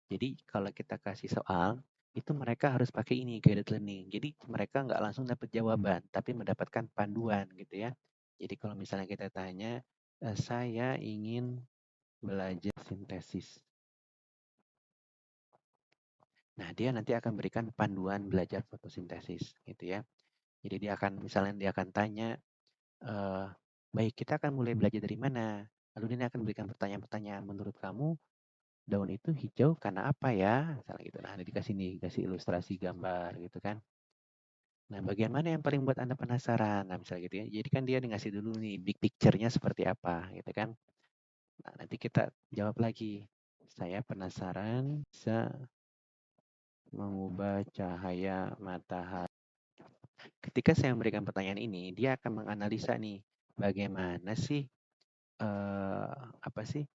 Jadi kalau kita kasih soal, itu mereka harus pakai ini guided learning. Jadi mereka nggak langsung dapat jawaban, tapi mendapatkan panduan gitu ya. Jadi kalau misalnya kita tanya, saya ingin belajar sintesis. Nah, dia nanti akan berikan panduan belajar fotosintesis gitu ya. Jadi dia akan misalnya dia akan tanya, baik kita akan mulai belajar dari mana? Lalu dia akan berikan pertanyaan-pertanyaan, menurut kamu daun itu hijau karena apa ya? Misalnya gitu. Nah, dikasih nih, kasih ilustrasi gambar gitu kan. Nah, bagian mana yang paling buat Anda penasaran? Nah, misalnya gitu ya. Jadi kan dia ngasih dulu nih big picture-nya seperti apa gitu kan. Nah, nanti kita jawab lagi. Saya penasaran bisa mengubah cahaya matahari. Ketika saya memberikan pertanyaan ini, dia akan menganalisa nih bagaimana sih apa sih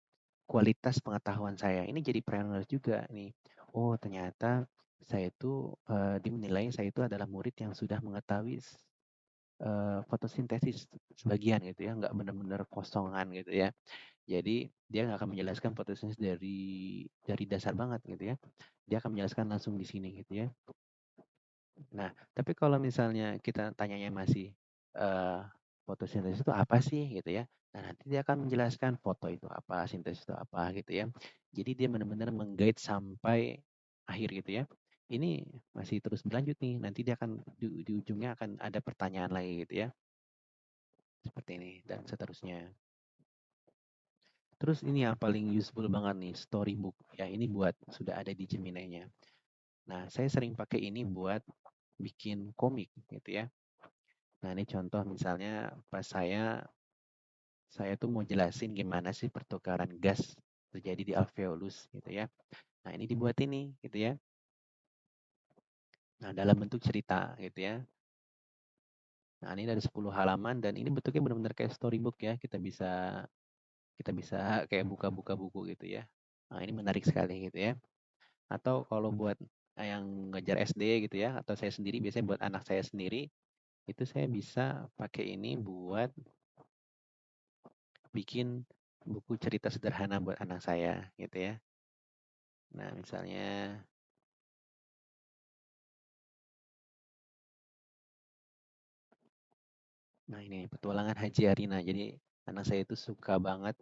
kualitas pengetahuan saya. Ini jadi pionir juga nih. Oh, ternyata saya itu dinilai saya itu adalah murid yang sudah mengetahui fotosintesis sebagian gitu ya, nggak benar-benar kosongan gitu ya. Jadi dia nggak akan menjelaskan fotosintesis dari dasar banget gitu ya. Dia akan menjelaskan langsung di sini gitu ya. Nah, tapi kalau misalnya kita tanyanya masih eh, fotosintesis itu apa sih gitu ya. Nah, nanti dia akan menjelaskan foto itu apa, sintesis itu apa gitu ya. Jadi dia benar-benar menggait sampai akhir gitu ya. Ini masih terus berlanjut nih. Nanti dia akan di ujungnya akan ada pertanyaan lagi gitu ya. Seperti ini dan seterusnya. Terus ini yang paling useful banget nih, storybook. Ya, ini buat sudah ada di Gemini-nya. Nah, saya sering pakai ini buat bikin komik gitu ya. Nah, ini contoh misalnya pas saya tuh mau jelasin gimana sih pertukaran gas terjadi di alveolus gitu ya. Nah, ini dibuat ini gitu ya. Nah, dalam bentuk cerita gitu ya. Nah, ini dari 10 halaman dan ini bentuknya benar-benar kayak storybook ya. Kita bisa kayak buka-buka buku gitu ya. Nah, ini menarik sekali gitu ya. Atau kalau buat yang ngejar SD gitu ya, atau saya sendiri biasanya buat anak saya sendiri, itu saya bisa pakai ini buat bikin buku cerita sederhana buat anak saya gitu ya. Nah, misalnya nah ini petualangan Haji Arina. Jadi anak saya itu suka banget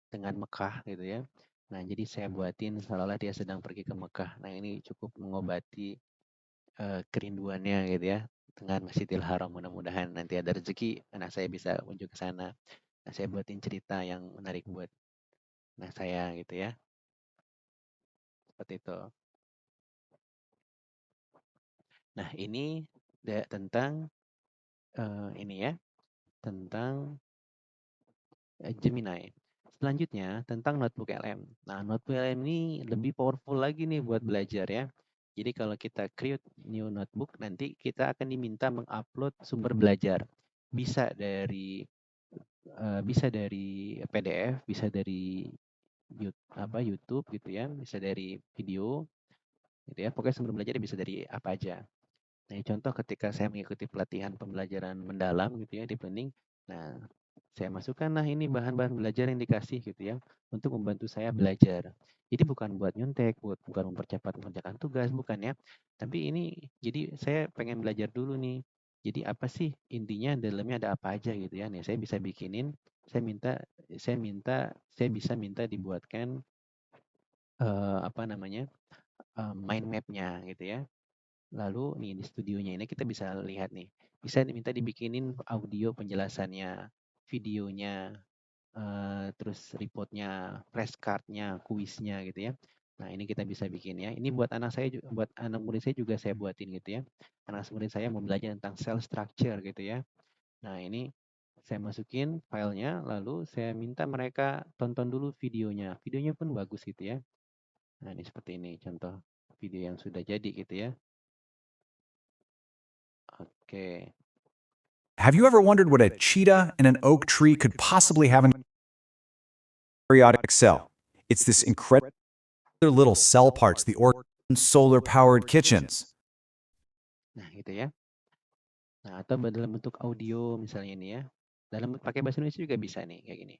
dengan Mekah gitu ya. Nah, jadi saya buatin seolah-olah dia sedang pergi ke Mekah. Nah, ini cukup mengobati kerinduannya gitu ya dengan Masjidil Haram. Mudah-mudahan nanti ada rezeki anak saya bisa kunjung ke sana. Nah, saya buatin cerita yang menarik buat anak saya gitu ya. Seperti itu. Nah, ini tentang ini ya, tentang Gemini. Selanjutnya tentang notebook LM. Nah, notebook LM ini lebih powerful lagi nih buat belajar ya. Jadi kalau kita create new notebook, nanti kita akan diminta mengupload sumber belajar. Bisa dari PDF, bisa dari YouTube gitu ya, bisa dari video gitu ya. Pokoknya sumber belajar bisa dari apa aja. Nah, contoh ketika saya mengikuti pelatihan pembelajaran mendalam gitu ya di Planning. Nah, saya masukkan nah ini bahan-bahan belajar yang dikasih gitu ya untuk membantu saya belajar. Jadi bukan buat nyontek, bukan mempercepat mengerjakan tugas, bukan ya. Tapi ini jadi saya pengen belajar dulu nih. Jadi apa sih intinya dalamnya ada apa aja gitu ya. Nih saya bisa bikinin, saya minta saya bisa minta dibuatkan apa namanya? Mind map-nya gitu ya. Lalu nih di studionya ini kita bisa lihat nih, bisa diminta dibikinin audio penjelasannya, videonya, terus reportnya, flashcardnya, kuisnya gitu ya. Nah ini kita bisa bikin ya. Ini buat anak saya, buat anak murid saya juga saya buatin gitu ya. Anak murid saya mau belajar tentang cell structure gitu ya. Nah ini saya masukin filenya, lalu saya minta mereka tonton dulu videonya. Videonya pun bagus gitu ya. Nah ini seperti ini contoh video yang sudah jadi gitu ya. Oke. Have you ever wondered what a cheetah and an oak tree could possibly have in periodic cell? It's this incredible little cell parts, the solar-powered kitchens. Nah, gitu ya. Nah, atau dalam bentuk audio misalnya ini ya. Dalam pakai bahasa Indonesia juga bisa nih kayak gini.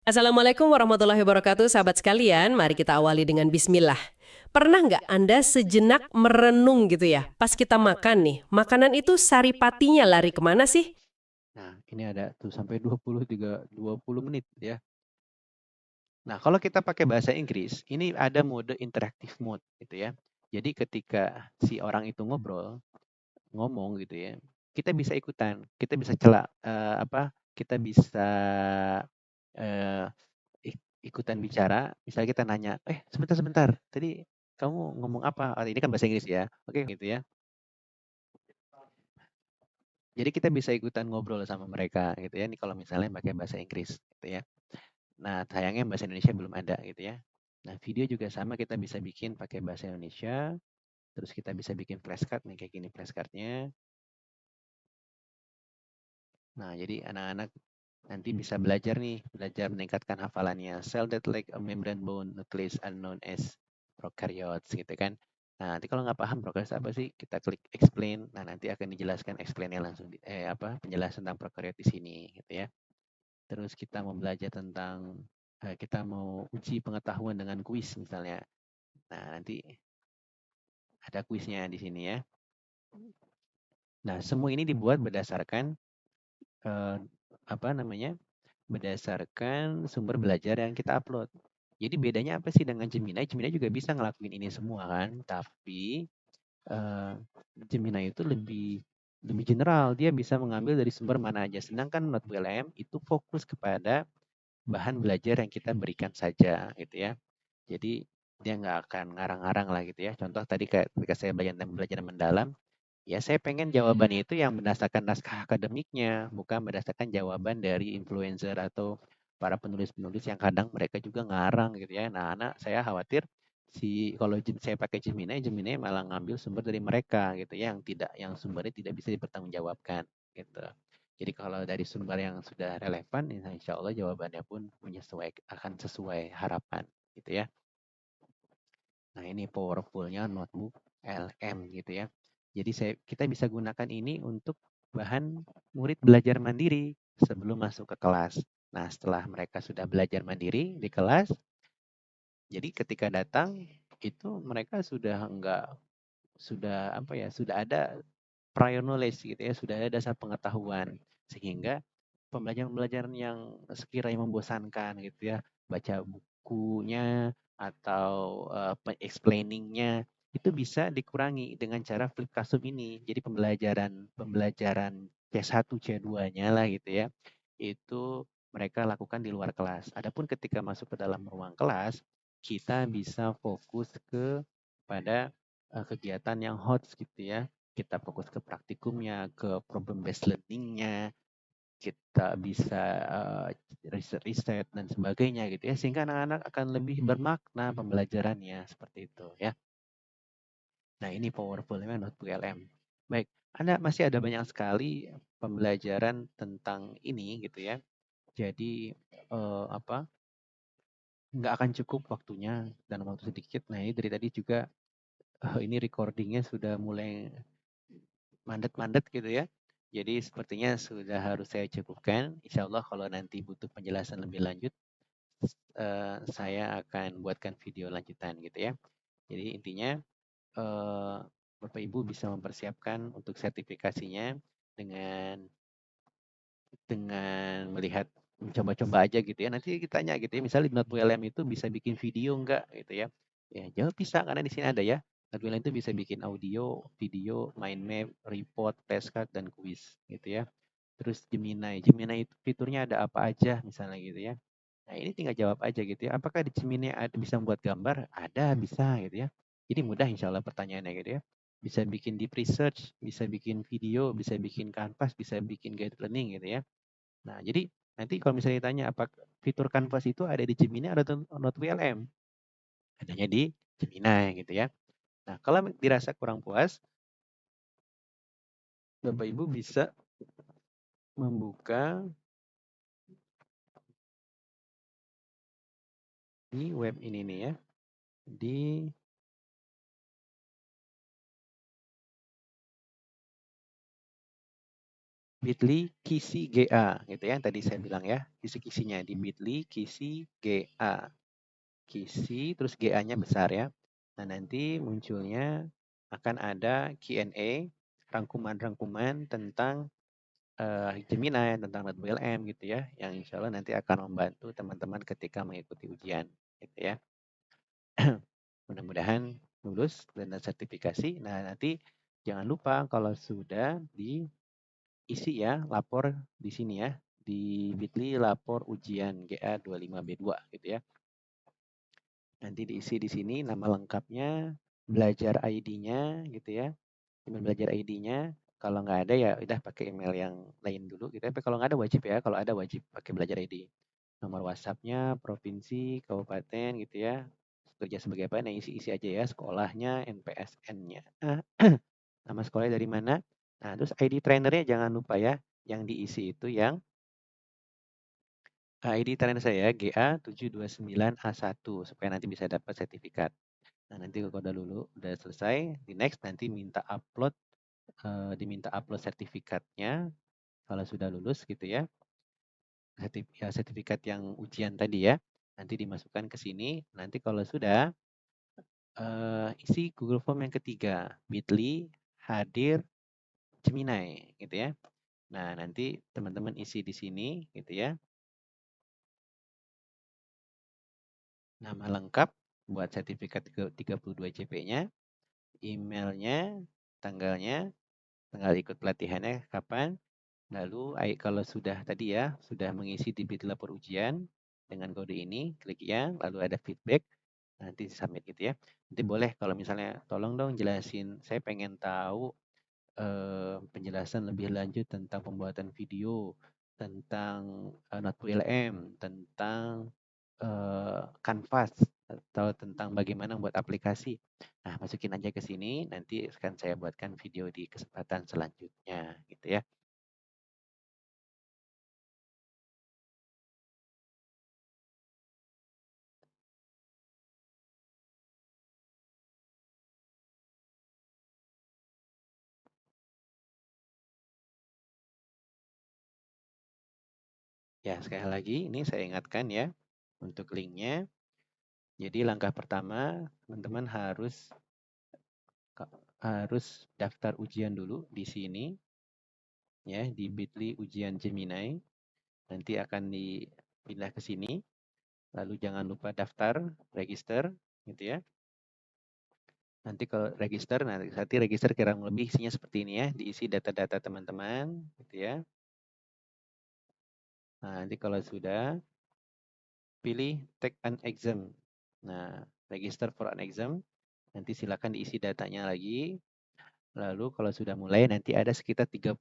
Assalamualaikum warahmatullahi wabarakatuh, sahabat sekalian. Mari kita awali dengan bismillah. Pernah nggak Anda sejenak merenung gitu ya, pas kita makan nih, makanan itu saripatinya lari kemana sih? Nah, ini ada tuh sampai 20 menit ya. Nah, kalau kita pakai bahasa Inggris, ini ada mode interactive mode gitu ya. Jadi ketika si orang itu ngomong gitu ya, kita bisa ikutan, kita bisa celak kita bisa eh, ikutan bicara. Misalnya kita nanya, sebentar, tadi kamu ngomong apa? Oh, ini kan bahasa Inggris ya, oke gitu ya. Jadi kita bisa ikutan ngobrol sama mereka gitu ya. Ini kalau misalnya pakai bahasa Inggris gitu ya. Nah, sayangnya bahasa Indonesia belum ada gitu ya. Nah, video juga sama kita bisa bikin pakai bahasa Indonesia. Terus kita bisa bikin flashcard nih kayak gini flashcardnya. Nah, jadi anak-anak nanti bisa belajar nih, belajar meningkatkan hafalannya. Cell that like a membrane bone nucleus are known as prokaryotes gitu kan. Nah, nanti kalau nggak paham prokaryotes apa sih, kita klik explain. Nah, nanti akan dijelaskan explainnya langsung penjelasan tentang prokaryot di sini gitu ya. Terus kita mau belajar tentang kita mau uji pengetahuan dengan kuis misalnya. Nah, nanti ada kuisnya di sini ya. Nah, semua ini dibuat berdasarkan eh, apa namanya? Berdasarkan sumber belajar yang kita upload. Jadi bedanya apa sih dengan Gemini? Gemini juga bisa ngelakuin ini semua kan, tapi eh, Gemini itu lebih lebih general. Dia bisa mengambil dari sumber mana aja. Sedangkan NotWLM itu fokus kepada bahan belajar yang kita berikan saja, gitu ya. Jadi dia nggak akan ngarang-ngarang lah gitu ya. Contoh tadi ketika saya belajar mendalam, ya saya pengen jawabannya itu yang berdasarkan naskah akademiknya, bukan berdasarkan jawaban dari influencer atau para penulis-penulis yang kadang mereka juga ngarang gitu ya. Nah, anak saya khawatir kalau saya pakai Gemini, Gemini malah ngambil sumber dari mereka gitu ya, yang sumbernya tidak bisa dipertanggungjawabkan gitu. Jadi kalau dari sumber yang sudah relevan, ya insya Allah jawabannya pun akan sesuai harapan gitu ya. Nah, ini powerful-nya notebook LM gitu ya. Jadi kita bisa gunakan ini untuk bahan murid belajar mandiri sebelum masuk ke kelas. Nah, setelah mereka sudah belajar mandiri di kelas, jadi ketika datang itu mereka sudah ada prior knowledge gitu ya, sudah ada dasar pengetahuan sehingga pembelajaran-pembelajaran yang sekiranya membosankan gitu ya, baca bukunya atau explaining-nya itu bisa dikurangi dengan cara flip classroom ini. Jadi pembelajaran C1, C2-nya lah gitu ya. Itu mereka lakukan di luar kelas. Adapun ketika masuk ke dalam ruang kelas, kita bisa fokus pada kegiatan yang hot gitu ya. Kita fokus ke praktikumnya, ke problem based learning-nya, kita bisa riset-riset dan sebagainya gitu ya, sehingga anak-anak akan lebih bermakna pembelajarannya seperti itu ya. Nah, ini powerful-nya notebook LM. Baik, masih ada banyak sekali pembelajaran tentang ini gitu ya. Jadi nggak akan cukup waktunya dalam waktu sedikit. Nah, ini dari tadi juga ini recordingnya sudah mulai mandet-mandet gitu ya. Jadi sepertinya sudah harus saya cukupkan. Insya Allah kalau nanti butuh penjelasan lebih lanjut, saya akan buatkan video lanjutan gitu ya. Jadi intinya Bapak Ibu bisa mempersiapkan untuk sertifikasinya dengan melihat mencoba-coba aja gitu ya. Nanti ditanya gitu ya, misalnya di Notebook itu bisa bikin video enggak gitu ya. Ya, jawab bisa karena di sini ada ya. Notebook itu bisa bikin audio, video, mind map, report, flashcard, dan quiz gitu ya. Terus Gemini itu fiturnya ada apa aja misalnya gitu ya. Nah, ini tinggal jawab aja gitu ya. Apakah di Gemini bisa membuat gambar? Ada, bisa gitu ya. Jadi mudah insya Allah pertanyaannya gitu ya. Bisa bikin deep research, bisa bikin video, bisa bikin kanvas, bisa bikin guide learning gitu ya. Nah, jadi nanti kalau misalnya ditanya apa fitur kanvas itu ada di Gemini atau not WLM? Adanya di Gemini gitu ya. Nah, kalau dirasa kurang puas, Bapak Ibu bisa membuka di web ini nih ya. Di bit.ly kisi GA gitu ya. Tadi saya bilang ya, kisi-kisinya di bit.ly kisi GA. Kisi terus GA-nya besar ya. Nah, nanti munculnya akan ada Q&A, rangkuman-rangkuman tentang Gemini, tentang NetBLM gitu ya, yang insya Allah nanti akan membantu teman-teman ketika mengikuti ujian gitu ya. Mudah-mudahan lulus dan sertifikasi. Nah, nanti jangan lupa kalau sudah diisi ya, lapor di sini ya, di bit.ly lapor ujian GA 25B2 gitu ya. Nanti diisi di sini nama lengkapnya, belajar ID-nya gitu ya. Email belajar ID-nya. Kalau nggak ada ya udah pakai email yang lain dulu gitu ya. Tapi kalau nggak ada wajib ya, kalau ada wajib pakai belajar ID. Nomor WhatsApp-nya, provinsi, kabupaten gitu ya. Kerja sebagai apa? Nah, isi-isi aja ya. Sekolahnya, NPSN-nya. Nama sekolahnya dari mana? Nah, terus ID trainernya jangan lupa ya. Yang diisi itu yang ID trainer saya GA729A1 supaya nanti bisa dapat sertifikat. Nah, nanti kalau udah selesai, di next nanti diminta upload sertifikatnya kalau sudah lulus gitu ya. Sertifikat yang ujian tadi ya. Nanti dimasukkan ke sini. Nanti kalau sudah isi Google Form yang ketiga, bit.ly hadir Gemini gitu ya. Nah, nanti teman-teman isi di sini gitu ya. Nama lengkap buat sertifikat ke 32 JP-nya, emailnya, tanggalnya, tanggal ikut pelatihannya kapan. Lalu kalau sudah tadi ya, sudah mengisi di bit lapor ujian dengan kode ini, klik ya, lalu ada feedback, nanti submit gitu ya. Nanti boleh kalau misalnya tolong dong jelasin, saya pengen tahu penjelasan lebih lanjut tentang pembuatan video, tentang Not2LM, tentang Canvas, atau tentang bagaimana membuat aplikasi. Nah, masukin aja ke sini, nanti akan saya buatkan video di kesempatan selanjutnya gitu ya. Ya, sekali lagi ini saya ingatkan ya untuk linknya. Jadi langkah pertama, teman-teman harus daftar ujian dulu di sini ya, di bit.ly ujian Gemini. Nanti akan dipindah ke sini. Lalu jangan lupa daftar, register gitu ya. Nanti kalau register, nanti register kurang lebih isinya seperti ini ya, diisi data-data teman-teman gitu ya. Nah, nanti kalau sudah pilih take an exam. Nah, register for an exam. Nanti silakan diisi datanya lagi. Lalu kalau sudah mulai nanti ada sekitar 37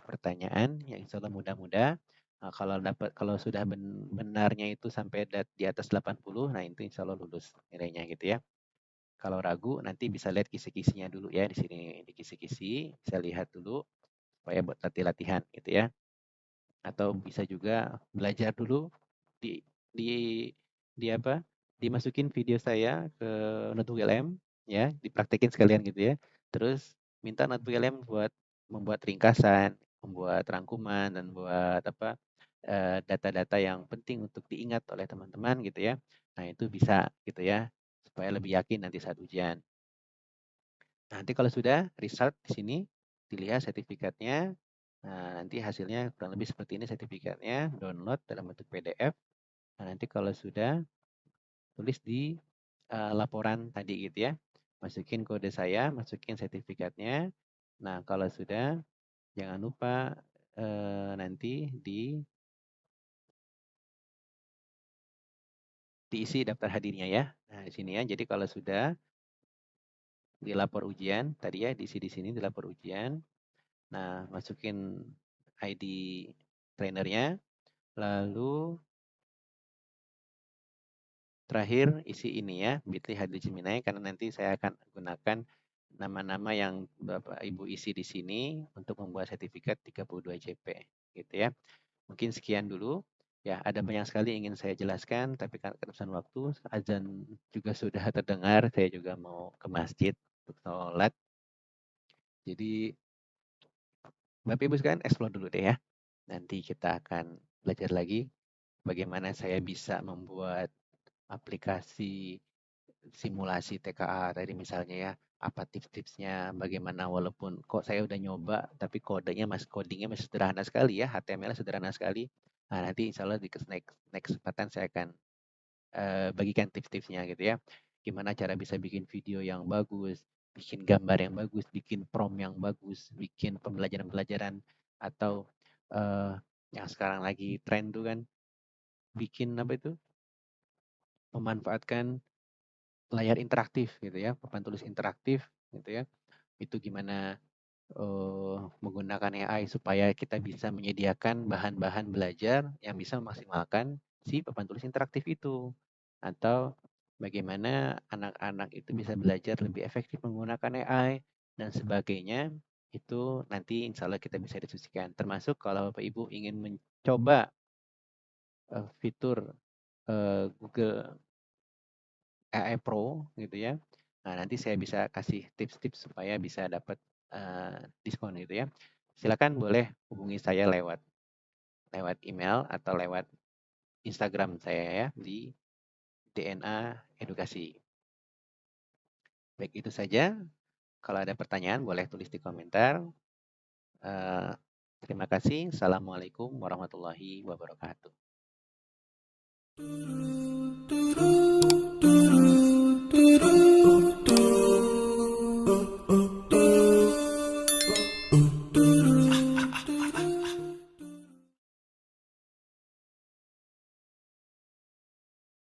pertanyaan yang insya Allah mudah-mudah. Nah, kalau sudah benarnya itu sampai di atas 80, nah itu insya Allah lulus nilainya gitu ya. Kalau ragu nanti bisa lihat kisi-kisinya dulu ya di sini, di kisi-kisi saya lihat dulu supaya buat latihan gitu ya. Atau bisa juga belajar dulu di di di apa? Dimasukin video saya ke Not2LM ya, dipraktekin sekalian gitu ya. Terus minta Not2LM buat membuat ringkasan, membuat rangkuman dan buat data-data yang penting untuk diingat oleh teman-teman gitu ya. Nah, itu bisa gitu ya supaya lebih yakin nanti saat ujian. Nanti kalau sudah result di sini dilihat sertifikatnya. Nah, nanti hasilnya kurang lebih seperti ini sertifikatnya, download dalam bentuk PDF. Nah, nanti kalau sudah tulis di laporan tadi gitu ya. Masukin kode saya, masukin sertifikatnya. Nah, kalau sudah jangan lupa nanti diisi daftar hadirnya ya. Nah, di sini ya. Jadi kalau sudah dilapor ujian, tadi ya diisi di sini dilapor ujian. Nah, masukin ID trainernya, lalu terakhir isi ini ya, bit.ly hadir Gemini, karena nanti saya akan gunakan nama-nama yang Bapak Ibu isi di sini untuk membuat sertifikat 32 JP gitu ya. Mungkin sekian dulu. Ya, ada banyak sekali ingin saya jelaskan, tapi karena keterbatasan waktu, azan juga sudah terdengar, saya juga mau ke masjid untuk sholat. Jadi, Bapak Ibu sekalian explore dulu deh ya. Nanti kita akan belajar lagi bagaimana saya bisa membuat aplikasi simulasi TKA tadi misalnya ya, apa tips-tipsnya, bagaimana walaupun kok saya udah nyoba, tapi codingnya masih sederhana sekali ya, HTML sederhana sekali. Nah, nanti insya Allah di next kesempatan saya akan bagikan tips-tipsnya gitu ya. Gimana cara bisa bikin video yang bagus, bikin gambar yang bagus, bikin prompt yang bagus, bikin pembelajaran-pembelajaran atau yang sekarang lagi tren tuh kan, bikin apa itu, memanfaatkan layar interaktif gitu ya, papan tulis interaktif gitu ya. Itu gimana menggunakan AI supaya kita bisa menyediakan bahan-bahan belajar yang bisa memaksimalkan si papan tulis interaktif itu. Atau bagaimana anak-anak itu bisa belajar lebih efektif menggunakan AI dan sebagainya. Itu nanti insya Allah kita bisa diskusikan. Termasuk kalau Bapak Ibu ingin mencoba fitur Google AI Pro gitu ya. Nah, nanti saya bisa kasih tips-tips supaya bisa dapat diskon gitu ya. Silakan boleh hubungi saya lewat lewat email atau lewat Instagram saya ya di DNA Edukasi. Baik itu saja. Kalau ada pertanyaan boleh tulis di komentar. Eh, terima kasih. Assalamualaikum warahmatullahi wabarakatuh.